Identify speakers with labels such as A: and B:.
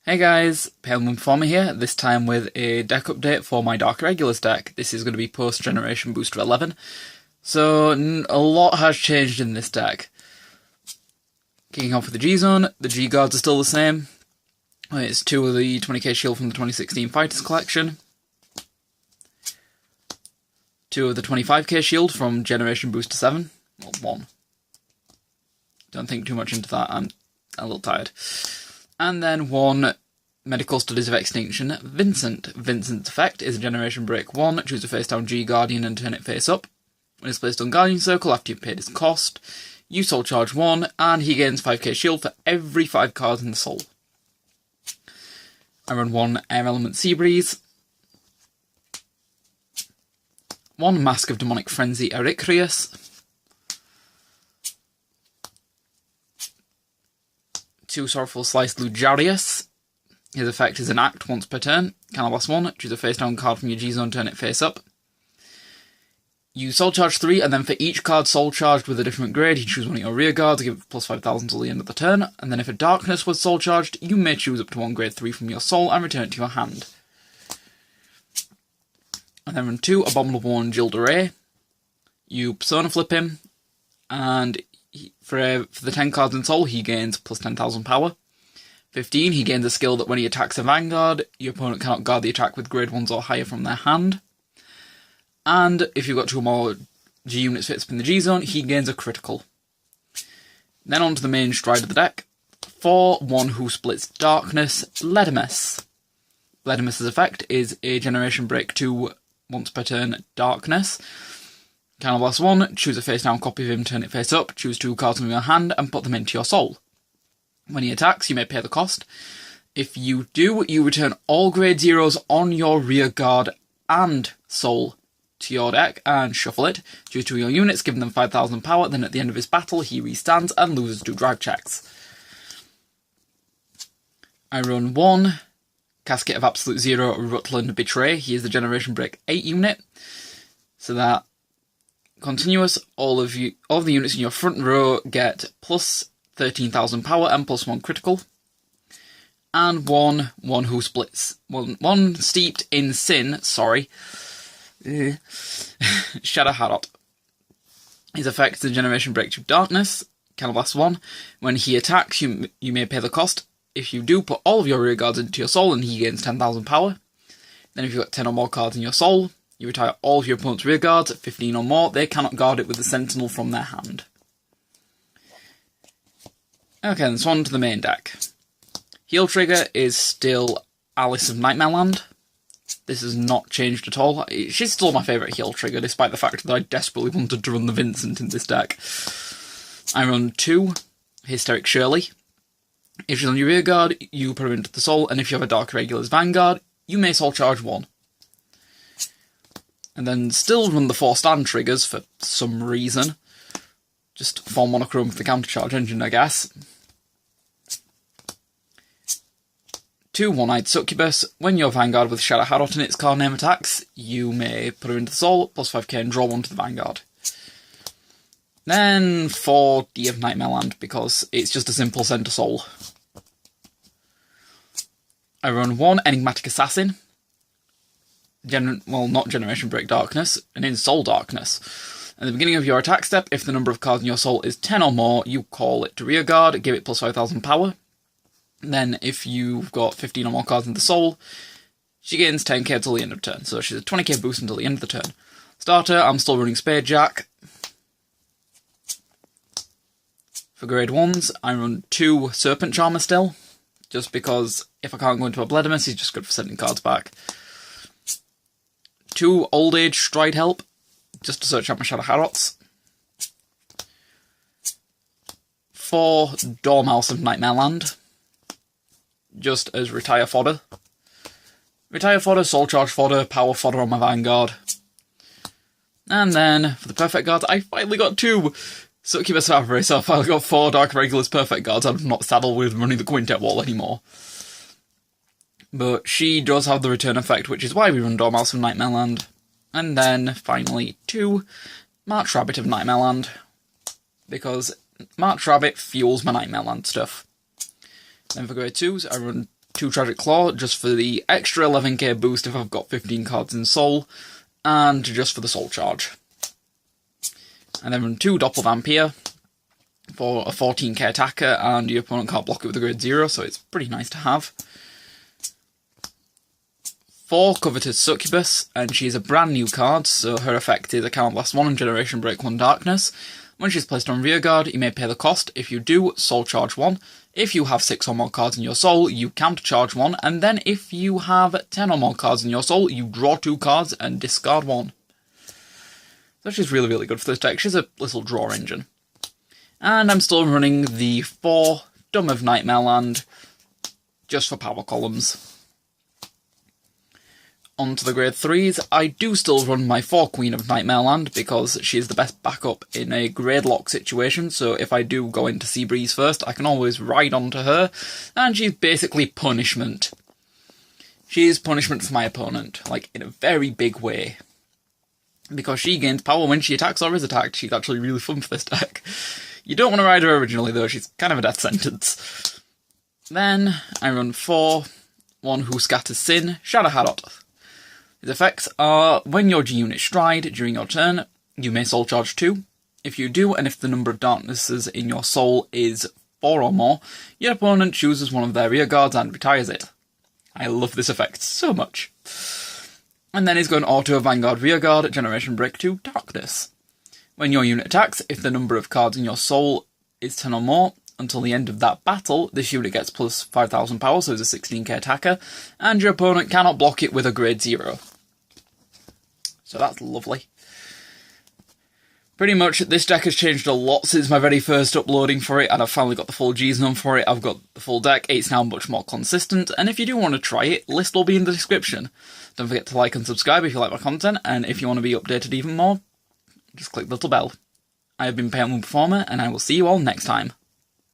A: Hey guys, Pale Moon Performer here, this time with a deck update for my Dark Regulars deck. This is going to be post-Generation Booster 11, so a lot has changed in this deck. Kicking off with the G-Zone, the G-Guards are still the same. It's 2 of the 20k shield from the 2016 Fighters collection. 2 of the 25k shield from Generation Booster 7. Well, 1. Don't think too much into that, I'm a little tired. And then 1 Medical Studies of Extinction, Vincent. Vincent's effect is a Generation Break 1, choose a face down G Guardian and turn it face up. When it's placed on Guardian Circle after you've paid his cost, you soul charge 1, and he gains 5k shield for every 5 cards in the soul. I run 1 Air Element Sebreeze, 1 Mask of Demonic Frenzy Ericrius, 2 Sorrowful Slice Lujairus. His effect is an act once per turn. Cannibals 1, choose a face down card from your G-Zone, turn it face up. You soul charge 3, and then for each card soul charged with a different grade, you choose one of your rear guards, give it plus 5,000 till the end of the turn, and then if a darkness was soul charged, you may choose up to 1 grade 3 from your soul and return it to your hand. And then run 2 Abominable 1 Gilles. You persona flip him, and for the 10 cards in soul, he gains plus 10,000 power. 15, he gains a skill that when he attacks a Vanguard, your opponent cannot guard the attack with grade 1s or higher from their hand. And if you've got 2 more G units fixed in the G-Zone, he gains a critical. Then on to the main stride of the deck. 4, 1 who splits Darkness, Bledermaus. Bledermaus' effect is a Generation Break 2, once per turn, Darkness. Cannibals 1, choose a face down copy of him, turn it face up, choose 2 cards from your hand and put them into your soul. When he attacks, you may pay the cost. If you do, you return all grade 0s on your rear guard and soul to your deck and shuffle it. Choose 2 of your units, give them 5,000 power, then at the end of his battle he restands and loses 2 drag checks. I run 1 Casket of Absolute Zero Rutland Betray. He is the Generation Break 8 unit, so that continuous, all of the units in your front row get plus 13,000 power and plus 1 critical. And 1 who splits. 1 steeped in sin, Shadowhop. His effect is a Generation Break 2 Darkness. Cannibals 1. When he attacks, you may pay the cost. If you do, put all of your rear guards into your soul and he gains 10,000 power. Then if you've got 10 or more cards in your soul, you retire all of your opponent's rear guards. At 15 or more, they cannot guard it with the Sentinel from their hand. Okay, then so on to the main deck. Heal trigger is still Alice of Nightmareland. This has not changed at all. She's still my favourite heal trigger, despite the fact that I desperately wanted to run the Vincent in this deck. I run 2 Hysteric Shirley. If she's on your rear guard, you put her into the soul, and if you have a Dark Regulars Vanguard, you may soul charge 1. And then still run the 4 stand triggers for some reason. Just form monochrome with the countercharge engine, I guess. 2 One-Eyed Succubus. When your Vanguard with Hartrud in its card name attacks, you may put her into the soul, plus 5k and draw 1 to the Vanguard. Then 4 Dum of Nightmareland, because it's just a simple center soul. I run 1 Enigmatic Assassin. Not Generation Break Darkness, and in Soul Darkness. At the beginning of your attack step, if the number of cards in your soul is 10 or more, you call it to rear guard, give it plus 5,000 power. Then if you've got 15 or more cards in the soul, she gains 10k until the end of turn, so she's a 20k boost until the end of the turn. Starter, I'm still running Spade Jack. For grade 1s, I run 2 Serpent Charmer still, just because if I can't go into a Bledermaus, he's just good for sending cards back. 2 Old Age Stride Help, just to search out my Shadowhops. 4 Dormouse of Nightmareland, just as retire fodder. Retire fodder, soul charge fodder, power fodder on my Vanguard. And then, for the perfect guards, I finally got 2 Succubus of Avarice, so I finally got 4 Dark Regulars perfect guards. I'm not saddled with running the Quintet wall anymore. But she does have the return effect, which is why we run Dormouse of Nightmareland. And then, finally, 2 March Rabbit of Nightmareland, because March Rabbit fuels my Nightmareland stuff. Then for grade 2s, I run 2 Tragic Claw, just for the extra 11k boost if I've got 15 cards in Soul, and just for the Soul charge. And then run 2 Dopple Vampir for a 14k attacker, and your opponent can't block it with a grade 0, so it's pretty nice to have. 4 Covetus Succubus, and she's a brand new card, so her effect is a Count Blast 1 and Generation Break 1 Darkness. When she's placed on rearguard, you may pay the cost. If you do, Soul charge 1. If you have 6 or more cards in your Soul, you counter charge 1, and then if you have 10 or more cards in your Soul, you draw 2 cards and discard 1. So she's really, really good for this deck. She's a little draw engine. And I'm still running the 4 Dum of Nightmareland, just for power columns. On to the grade 3s, I do still run my 4 Queen of Nightmareland because she's the best backup in a grade lock situation, so if I do go into Sebreeze first, I can always ride onto her, and she's basically punishment. She is punishment for my opponent, like in a very big way. Because she gains power when she attacks or is attacked. She's actually really fun for this deck. You don't want to ride her originally though, she's kind of a death sentence. Then I run 4, 1 Who Scatters Sin, Shadowhop. His effects are, when your G-Unit stride during your turn, you may Soul charge 2. If you do, and if the number of darknesses in your Soul is 4 or more, your opponent chooses one of their rear guards and retires it. I love this effect so much. And then he's going auto Vanguard rearguard, Generation Break 2, Darkness. When your unit attacks, if the number of cards in your Soul is 10 or more, until the end of that battle, this unit gets plus 5,000 power, so it's a 16k attacker, and your opponent cannot block it with a grade 0. So that's lovely. Pretty much, this deck has changed a lot since my very first uploading for it, and I've finally got the full G's done for it. I've got the full deck, it's now much more consistent, and if you do want to try it, list will be in the description. Don't forget to like and subscribe if you like my content, and if you want to be updated even more, just click the little bell. I have been Pale Moon Performer, and I will see you all next time.